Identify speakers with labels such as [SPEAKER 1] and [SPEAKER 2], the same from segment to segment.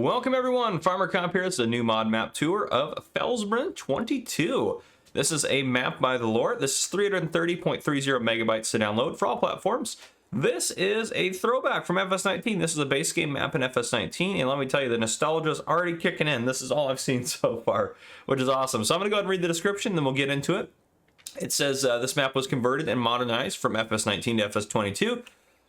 [SPEAKER 1] Welcome everyone, Farmer Comp here. It's a new mod map tour of Felsbrunn 22. This is a map by the lore. This is 330.30 megabytes to download for all platforms. This is a throwback from FS19. This is a base game map in FS19, and let me tell you, the nostalgia is already kicking in. This is all I've seen so far, which is awesome. So I'm going to go ahead and read the description, then we'll get into it. It says this map was converted and modernized from FS19 to FS22.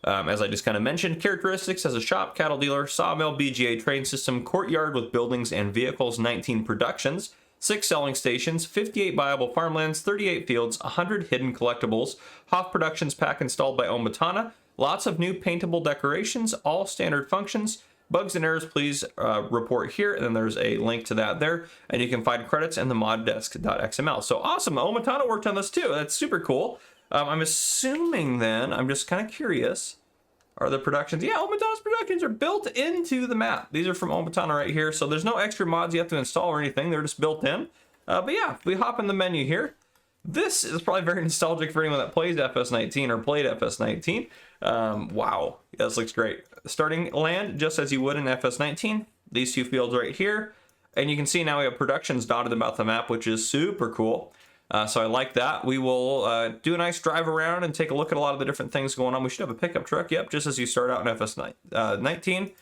[SPEAKER 1] As I just kind of mentioned, characteristics as a shop, cattle dealer, sawmill, BGA train system, courtyard with buildings and vehicles, 19 productions, 6 selling stations, 58 viable farmlands, 38 fields, 100 hidden collectibles, Hoff Productions pack installed by Omatana, lots of new paintable decorations, all standard functions. Bugs and errors, please report here, and then there's a link to that there, and you can find credits in the moddesk.xml. So awesome, Omatana worked on this too. That's super cool. I'm assuming then, I'm just kind of curious, are the productions, yeah, Omatana's productions are built into the map. These are from Omatana right here, so there's no extra mods you have to install or anything, they're just built in. But yeah, we hop in the menu here. This is probably very nostalgic for anyone that plays FS19 or played FS19. Wow, this looks great. Starting land just as you would in FS19, these two fields right here. And you can see now we have productions dotted about the map, which is super cool. So I like that. We will do a nice drive around and take a look at a lot of the different things going on. We should have a pickup truck, yep, just as you start out in FS19.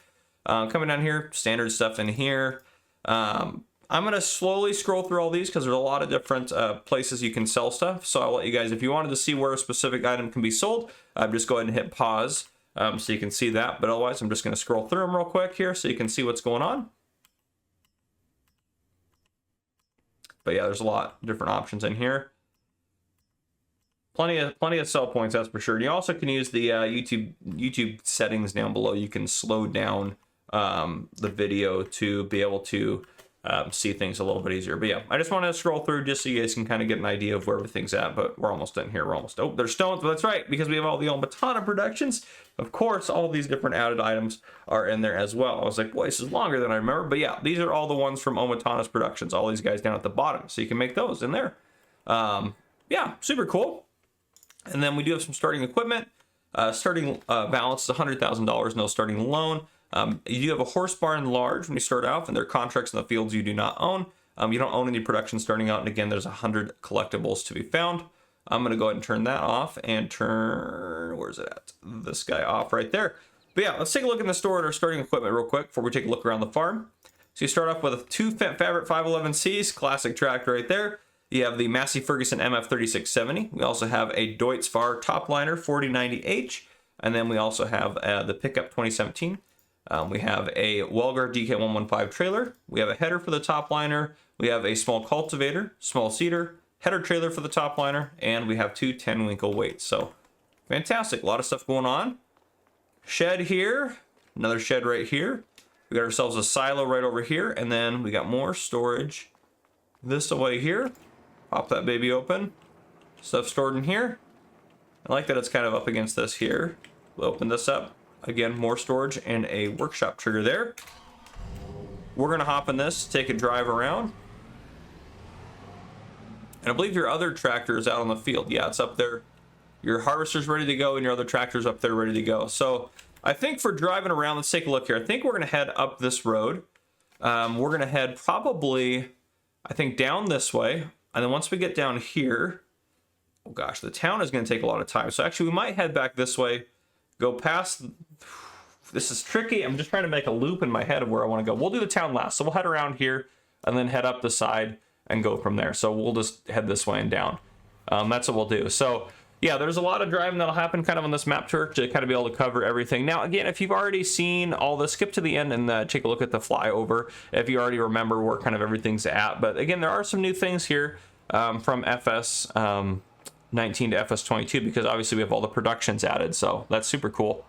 [SPEAKER 1] Coming down here, standard stuff in here. I'm going to slowly scroll through all these because there's a lot of different places you can sell stuff. So I'll let you guys, if you wanted to see where a specific item can be sold, just go ahead and hit pause so you can see that. But otherwise, I'm just going to scroll through them real quick here so you can see what's going on. But yeah, there's a lot of different options in here. Plenty of sell points, that's for sure. And you also can use the YouTube settings down below. You can slow down the video to be able to see things a little bit easier. But yeah, I just want to scroll through just so you guys can kind of get an idea of where everything's at. But we're almost done here. We're almost, oh, there's stones. But that's right, because we have all the Omatana productions. Of course, all these different added items are in there as well. I was like, boy, this is longer than I remember. But yeah, these are all the ones from Omatana's productions. All these guys down at the bottom. So you can make those in there. Yeah, super cool. And then we do have some starting equipment. Starting balance is $100,000, no starting loan. You do have a horse barn large when you start out, and there are contracts in the fields you do not own. You don't own any production starting out, and again, there's 100 collectibles to be found. I'm going to go ahead and turn that off and turn, where's it at? This guy off right there. But yeah, let's take a look in the store at our starting equipment real quick before we take a look around the farm. So you start off with 2 Fabric 511Cs, classic tractor right there. You have the Massey Ferguson MF3670. We also have a Deutz Fahr Topliner 4090H, and then we also have the Pickup 2017. We have a Welgar DK115 trailer. We have a header for the Topliner. We have a small cultivator, small seeder, header trailer for the Topliner, and we have 2 10-winkle weights. So fantastic, a lot of stuff going on. Shed here, another shed right here. We got ourselves a silo right over here, and then we got more storage this away here. Pop that baby open. Stuff stored in here. I like that it's kind of up against this here. We'll open this up. Again, more storage and a workshop trigger there. We're gonna hop in this, take a drive around. And I believe your other tractor is out on the field. Yeah, it's up there. Your harvester's ready to go and your other tractor's up there ready to go. So I think for driving around, let's take a look here. I think we're gonna head up this road. We're gonna head probably, I think, down this way. And then once we get down here, oh gosh, the town is gonna take a lot of time. So actually we might head back this way, go past, this is tricky. I'm just trying to make a loop in my head of where I want to go. We'll do the town last. So we'll head around here and then head up the side and go from there. So we'll just head this way and down. That's what we'll do. So yeah, there's a lot of driving that'll happen kind of on this map tour to kind of be able to cover everything. Now, again, if you've already seen all this, skip to the end and take a look at the flyover if you already remember where kind of everything's at. But again, there are some new things here from FS 19 to FS22 because obviously we have all the productions added, so that's super cool.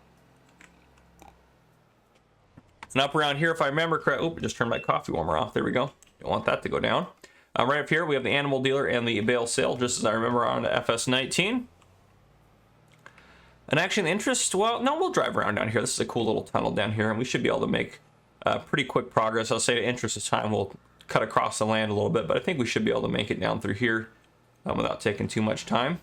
[SPEAKER 1] And up around here, if I remember correct, oop, I just turned my coffee warmer off. There we go. Don't want that to go down. Right up here, we have the animal dealer and the bale sale, just as I remember on FS19. And actually, the interest, well, no, we'll drive around down here. This is a cool little tunnel down here, and we should be able to make pretty quick progress. I'll say the interest of time, we'll cut across the land a little bit, but I think we should be able to make it down through here without taking too much time.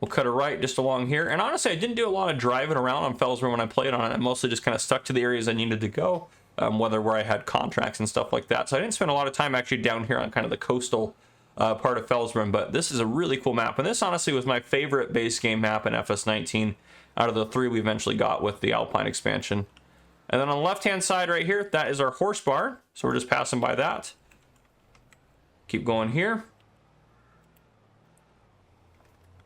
[SPEAKER 1] We'll cut a right just along here. And honestly, I didn't do a lot of driving around on Felsbrunn when I played on it. I mostly just kind of stuck to the areas I needed to go, whether where I had contracts and stuff like that. So I didn't spend a lot of time actually down here on kind of the coastal part of Felsbrunn, but this is a really cool map. And this honestly was my favorite base game map in FS19 out of the 3 we eventually got with the Alpine expansion. And then on the left-hand side right here, that is our horse barn. So we're just passing by that. Keep going here.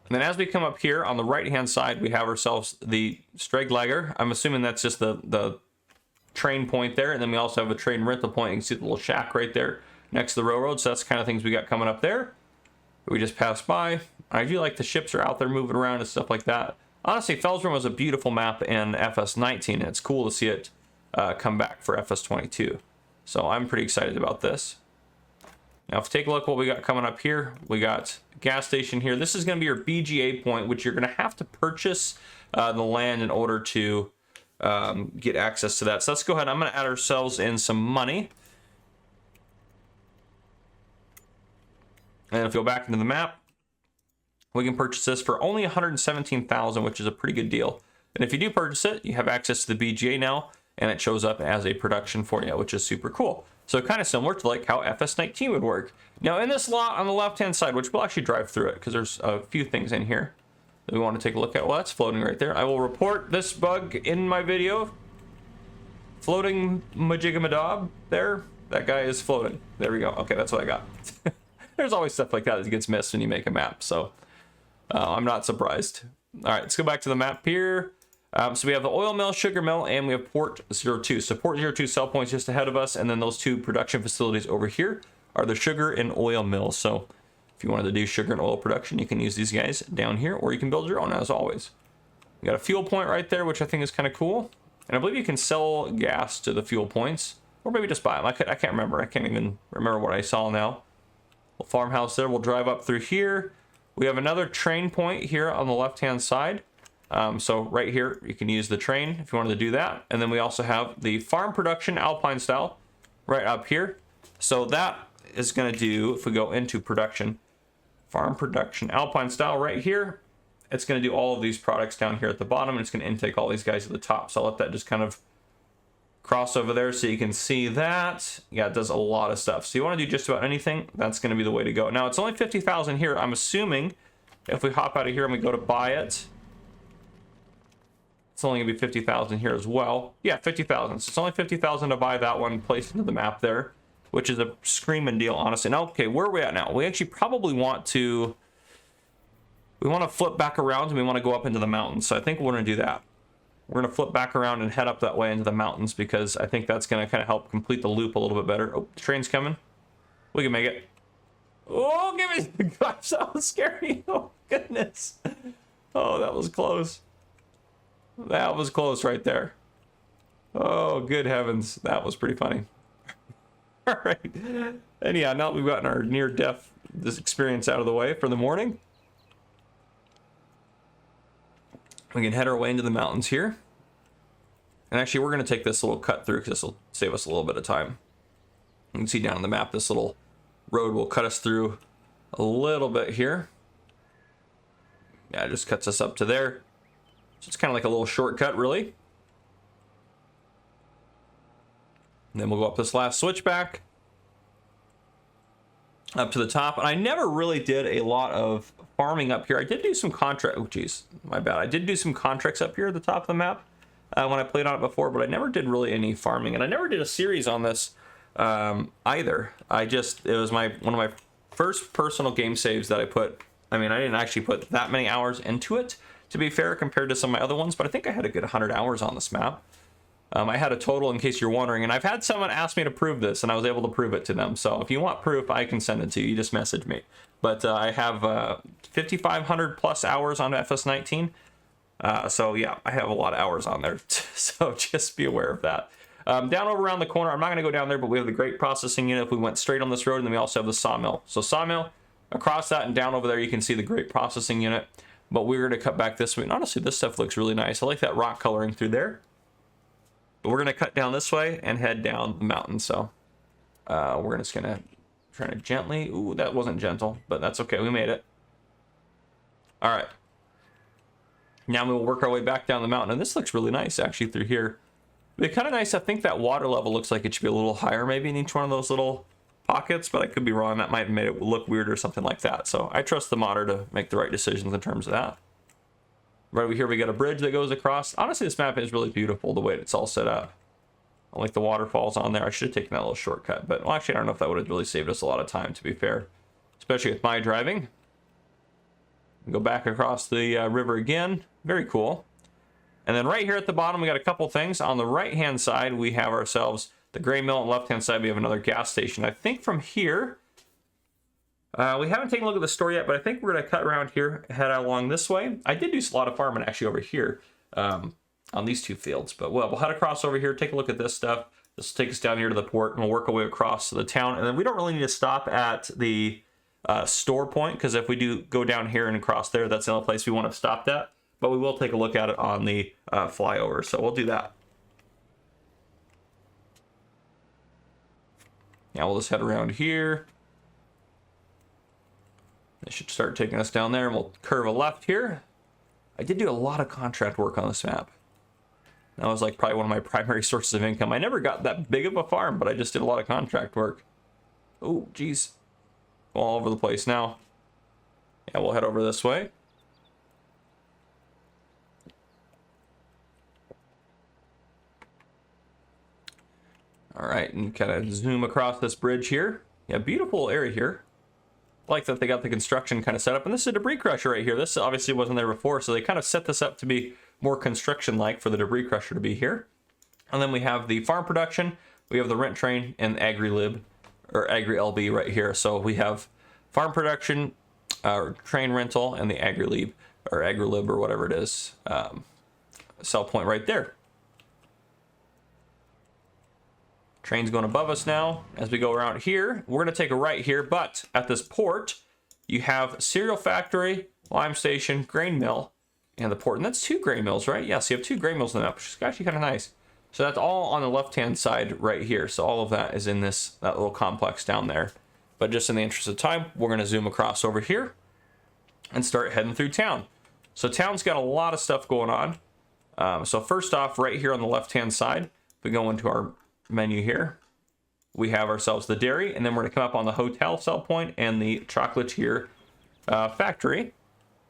[SPEAKER 1] And then as we come up here on the right-hand side, we have ourselves the Streglager. I'm assuming that's just the train point there. And then we also have a train rental point. You can see the little shack right there next to the railroad. So that's the kind of things we got coming up there. We just passed by. I do like the ships are out there moving around and stuff like that. Honestly, Felsbrunn was a beautiful map in FS19. And it's cool to see it come back for FS22. So I'm pretty excited about this. Now, if you take a look what we got coming up here, we got a gas station here. This is going to be your BGA point, which you're going to have to purchase the land in order to get access to that. So let's go ahead. I'm going to add ourselves in some money. And if you go back into the map, we can purchase this for only 117,000, which is a pretty good deal. And if you do purchase it, you have access to the BGA now, and it shows up as a production for you, which is super cool. So kind of similar to like how FS19 would work. Now in this lot on the left-hand side, which we'll actually drive through it because there's a few things in here that we want to take a look at. Well, that's floating right there. I will report this bug in my video. Floating Majigamadab there. That guy is floating. There we go. Okay, that's what I got. There's always stuff like that gets missed when you make a map. So I'm not surprised. All right, let's go back to the map here. So we have the oil mill, sugar mill, and we have port 02. So port 02 sell points just ahead of us, and then those 2 production facilities over here are the sugar and oil mills. So if you wanted to do sugar and oil production, you can use these guys down here, or you can build your own as always. We got a fuel point right there, which I think is kind of cool. And I believe you can sell gas to the fuel points, or maybe just buy them. I can't remember. I can't even remember what I saw now. Little farmhouse there. We'll drive up through here. We have another train point here on the left-hand side. So right here, you can use the train if you wanted to do that. And then we also have the farm production Alpine style right up here. So that is going to do, if we go into production, farm production Alpine style right here, it's going to do all of these products down here at the bottom, and it's going to intake all these guys at the top. So I'll let that just kind of cross over there so you can see that. Yeah, it does a lot of stuff. So you want to do just about anything, that's going to be the way to go. Now it's only 50,000 here. I'm assuming if we hop out of here and we go to buy it, it's only gonna be 50,000 here as well. Yeah, 50,000. So it's only 50,000 to buy that one, place into the map there, which is a screaming deal, honestly. Now, okay, where are we at now? We actually probably want to flip back around, and we want to go up into the mountains. So I think we're gonna do that. We're gonna flip back around and head up that way into the mountains because I think that's gonna kind of help complete the loop a little bit better. Oh, the train's coming. We can make it. Oh, give me! Gosh, that was scary. Oh goodness. Oh, that was close. That was close right there. Oh, good heavens. That was pretty funny. All right. And yeah, now that we've gotten our near-death experience out of the way for the morning, we can head our way into the mountains here. And actually, we're going to take this little cut through because this will save us a little bit of time. You can see down on the map, this little road will cut us through a little bit here. Yeah, it just cuts us up to there. So it's kind of like a little shortcut, really. And then we'll go up this last switchback up to the top. And I never really did a lot of farming up here. I did do some contract. Oh, geez, my bad. I did do some contracts up here at the top of the map when I played on it before, but I never did really any farming. And I never did a series on this either. It was one of my first personal game saves that I put. I mean, I didn't actually put that many hours into it, to be fair, compared to some of my other ones, but I think I had a good 100 hours on this map. I had a total, in case you're wondering, and I've had someone ask me to prove this, and I was able to prove it to them. So if you want proof, I can send it to you. You just message me. But I have 5,500 plus hours on FS19. So yeah, I have a lot of hours on there. So just be aware of that. Down over around the corner, I'm not going to go down there, but we have the grape processing unit. If we went straight on this road, and then we also have the sawmill. So sawmill, across that and down over there, you can see the grape processing unit. But we're going to cut back this way. And honestly, this stuff looks really nice. I like that rock coloring through there. But we're going to cut down this way and head down the mountain. So we're just going to try to gently. Ooh, that wasn't gentle, but that's okay. We made it. All right. Now we'll work our way back down the mountain, and this looks really nice actually through here. It'd be kind of nice. I think that water level looks like it should be a little higher maybe in each one of those little pockets, but I could be wrong. That might have made it look weird or something like that. So I trust the modder to make the right decisions in terms of that. Right over here we got a bridge that goes across. Honestly, this map is really beautiful the way it's all set up. I like the waterfalls on there. I should have taken that little shortcut, but well, actually I don't know if that would have really saved us a lot of time, to be fair, especially with my driving. Go back across the river again. Very cool. And then right here at the bottom we got a couple things. On the right hand side we have ourselves the gray mill, and left hand side we have another gas station. I think from here we haven't taken a look at the store yet, but I think we're going to cut around here, head out along this way. I did do a lot of farming actually over here on these two fields, but we'll head across over here, take a look at this stuff. This will take us down here to the port, and we'll work our way across to the town. And then we don't really need to stop at the store point, because if we do go down here and across there, that's the only place we want to stop at. But we will take a look at it on the flyover, so we'll do that. Now we'll just head around here. It should start taking us down there, and we'll curve a left here. I did do a lot of contract work on this map. That was like probably one of my primary sources of income. I never got that big of a farm, but I just did a lot of contract work. Oh, geez. All over the place now. Yeah, we'll head over this way. All right, and kind of zoom across this bridge here. Yeah, beautiful area here. I like that they got the construction kind of set up. And this is a debris crusher right here. This obviously wasn't there before, so they kind of set this up to be more construction-like for the debris crusher to be here. And then we have the farm production. We have the rent train and agri-lib, or agri-LB right here. So we have farm production, train rental, and the agri-lib, or agri-lib, or whatever it is, sell point right there. Train's going above us now. As we go around here, we're going to take a right here, but at this port, you have cereal factory, lime station, grain mill, and the port. And that's 2 grain mills, right? Yes, you have 2 grain mills in the map, which is actually kind of nice. So that's all on the left-hand side right here. So all of that is in that little complex down there. But just in the interest of time, we're going to zoom across over here and start heading through town. So town's got a lot of stuff going on. So first off, right here on the left-hand side, we go into our menu here. We have ourselves the dairy, and then we're going to come up on the hotel sell point and the chocolatier factory.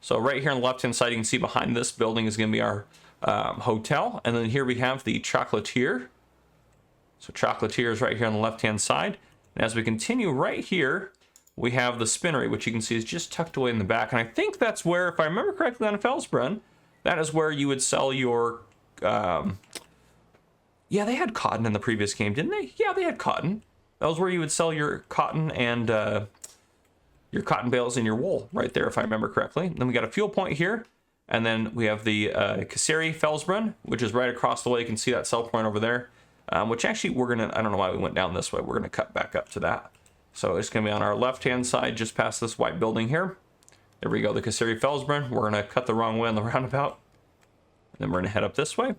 [SPEAKER 1] So right here on the left-hand side, you can see behind this building is going to be our hotel. And then here we have the chocolatier. So chocolatier is right here on the left-hand side. And as we continue right here, we have the spinnery, which you can see is just tucked away in the back. And I think that's where, if I remember correctly on Felsbrunn, that is where you would sell your... yeah, they had cotton in the previous game, didn't they? Yeah, they had cotton. That was where you would sell your cotton and your cotton bales and your wool right there, if I remember correctly. Then we got a fuel point here. And then we have the Kasseri Felsbrunn, which is right across the way. You can see that sell point over there, which actually we're going to, I don't know why we went down this way. We're going to cut back up to that. So it's going to be on our left-hand side, just past this white building here. There we go, the Kasseri Felsbrunn. We're going to cut the wrong way on the roundabout. And then we're going to head up this way.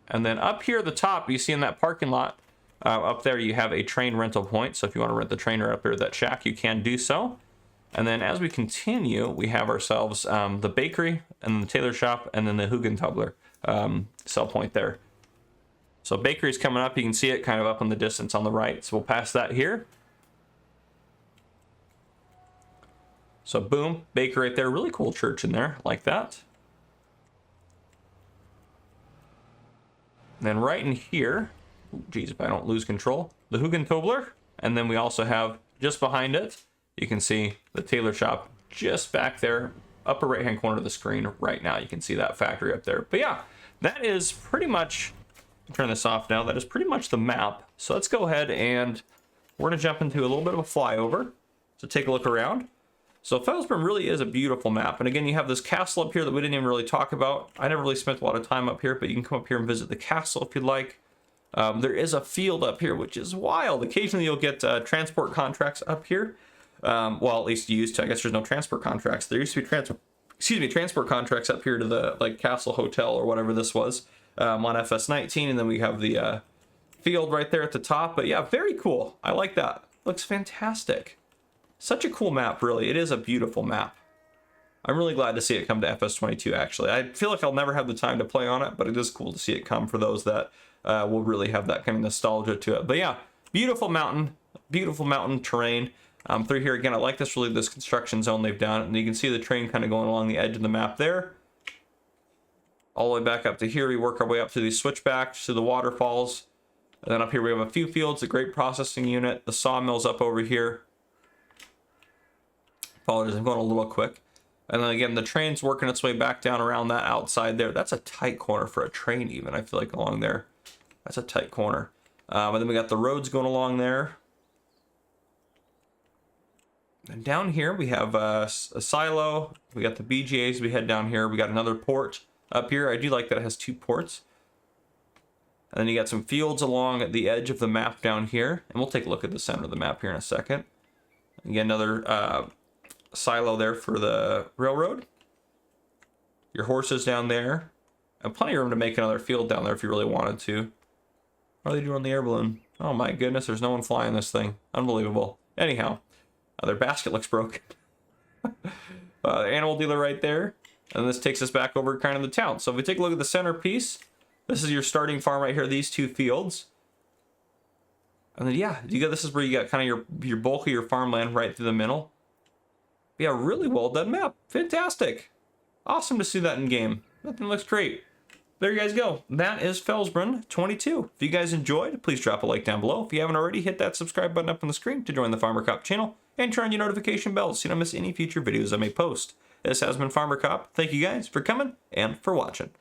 [SPEAKER 1] And then up here at the top, you see in that parking lot, up there you have a train rental point. So if you want to rent the trainer up here at that shack, you can do so. And then as we continue, we have ourselves the bakery and the tailor shop and then the Hugentobler sell point there. So bakery's coming up. You can see it kind of up in the distance on the right. So we'll pass that here. So boom, bakery right there. Really cool church in there like that. And then right in here, geez, if I don't lose control, the Hugentobler. And then we also have just behind it, you can see the tailor shop just back there, upper right-hand corner of the screen right now. You can see that factory up there. But yeah, that is pretty much, turn this off now, that is pretty much the map. So let's go ahead and we're going to jump into a little bit of a flyover to take a look around. So Felsbrunn really is a beautiful map. And again, you have this castle up here that we didn't even really talk about. I never really spent a lot of time up here, but you can come up here and visit the castle if you'd like. There is a field up here, which is wild. Occasionally you'll get transport contracts up here. Well, at least you used to. I guess there's no transport contracts. There used to be transport contracts up here to the castle hotel or whatever this was on FS19. And then we have the field right there at the top. But yeah, very cool. I like that. Looks fantastic. Such a cool map, really. It is a beautiful map. I'm really glad to see it come to FS22, actually. I feel like I'll never have the time to play on it, but it is cool to see it come for those that will really have that kind of nostalgia to it. But yeah, beautiful mountain terrain. Through here again, I like this construction zone they've done, and you can see the train kind of going along the edge of the map there. All the way back up to here, we work our way up to these switchbacks, to the waterfalls. And then up here we have a few fields, a great processing unit, the sawmill's up over here. Apologies, I'm going a little quick. And then again, the train's working its way back down around that outside there. That's a tight corner for a train even, I feel like, along there. That's a tight corner. And then we got the roads going along there. And down here we have a silo. We got the BGAs. We head down here. We got another port up here. I do like that it has 2 ports. And then you got some fields along the edge of the map down here. And we'll take a look at the center of the map here in a second. Again, another silo there for the railroad. Your horses down there. And plenty of room to make another field down there if you really wanted to. What are they doing on the air balloon? Oh my goodness, there's no one flying this thing. Unbelievable. Anyhow, their basket looks broken. Animal dealer right there. And this takes us back over kind of the town. So if we take a look at the centerpiece, this is your starting farm right here, these 2 fields. And then yeah, this is where you got kind of your bulk of your farmland right through the middle. Yeah, really well done map. Fantastic. Awesome to see that in game. That thing looks great. There you guys go. That is Felsbrunn 22. If you guys enjoyed, please drop a like down below. If you haven't already, hit that subscribe button up on the screen to join the Farmer Cop channel and turn on your notification bell so you don't miss any future videos I may post. This has been Farmer Cop. Thank you guys for coming and for watching.